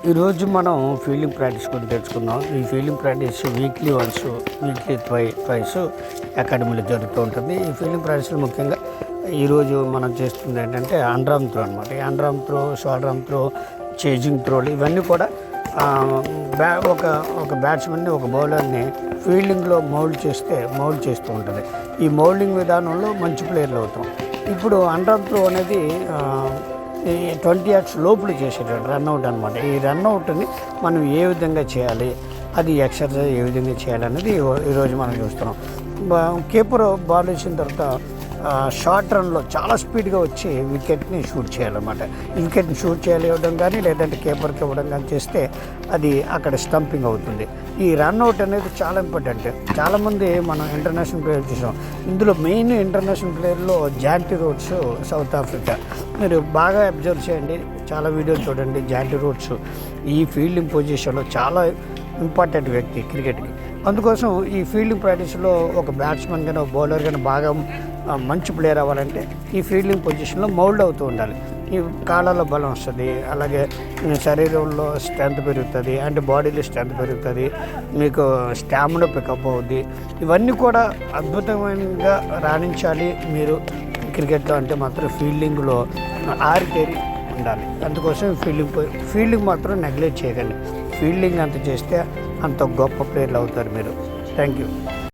ఈరోజు మనం fielding practice గురించి తెలుసుకుందాం. ఈ ఫీల్డింగ్ ప్రాక్టీస్ వీక్లీ ట్వైస్ అకాడమీలో జరుగుతూ ఉంటుంది. ఈ ఫీల్డింగ్ ప్రాక్టీస్లో ముఖ్యంగా ఈరోజు మనం చేస్తుంది ఏంటంటే అండర్ ఆర్మ్ త్రో అనమాట. ఈ under arm throw, shoulder arm throw, chasing త్రోలు ఇవన్నీ కూడా ఒక బ్యాట్స్మెన్ని, ఒక బౌలర్ని ఫీల్డింగ్లో మౌల్డ్ చేస్తూ ఉంటుంది. ఈ మౌల్డింగ్ విధానంలో మంచి ప్లేయర్లు అవుతాం. ఇప్పుడు అండర్ ఆర్మ్ త్రో అనేది ఈ 20 yards లోపల చేసేటట్టు రన్అవుట్ అనమాట. ఈ రన్అవుట్ని మనం ఏ విధంగా చేయాలి, అది ఎక్సర్సైజ్ ఏ విధంగా చేయాలనేది ఈరోజు మనం చూస్తున్నాం. కీపర్ బాల్ వేసిన తర్వాత షార్ట్ రన్లో చాలా స్పీడ్గా వచ్చి వికెట్ని షూట్ చేయాలన్నమాట. వికెట్ని షూట్ చేయాలి ఇవ్వడం కానీ, లేదంటే కీపర్కి ఇవ్వడం కానీ చేస్తే అది అక్కడ స్టంపింగ్ అవుతుంది. ఈ రన్అవుట్ అనేది చాలా ఇంపార్టెంట్. చాలామంది మనం ఇంటర్నేషనల్ ప్లేయర్ చూసాం. ఇందులో మెయిన్ ఇంటర్నేషనల్ ప్లేయర్లో జాంటీ రోడ్స్, సౌత్ ఆఫ్రికా. మీరు బాగా అబ్జర్వ్ చేయండి, చాలా వీడియోలు చూడండి. జాంటీ రోడ్స్ ఈ ఫీల్డింగ్ పొజిషన్లో చాలా ఇంపార్టెంట్ వ్యక్తి క్రికెట్కి. అందుకోసం ఈ ఫీల్డింగ్ ప్రాక్టీస్లో ఒక బ్యాట్స్మెన్ కానీ, ఒక బౌలర్ కానీ బాగా మంచి ప్లేయర్ అవ్వాలంటే ఈ ఫీల్డింగ్ పొజిషన్లో మౌల్డ్ అవుతూ ఉండాలి. ఈ కాళ్ళలో బలం వస్తుంది, అలాగే శరీరంలో స్ట్రెంత్ పెరుగుతుంది, అంటే బాడీలో స్ట్రెంత్ పెరుగుతుంది, మీకు స్టామినా పికప్ అవుద్ది. ఇవన్నీ కూడా అద్భుతమైనగా రాణించాలి మీరు క్రికెట్లో అంటే మాత్రం ఫీల్డింగ్లో ఆరితేరి ఉండాలి. అందుకోసం ఫీల్డింగ్ మాత్రం నెగ్లెక్ట్ చేయకండి. ఫీల్డింగ్ అంత చేస్తే అంత గొప్ప ప్లేయర్లు అవుతారు మీరు. Thank you.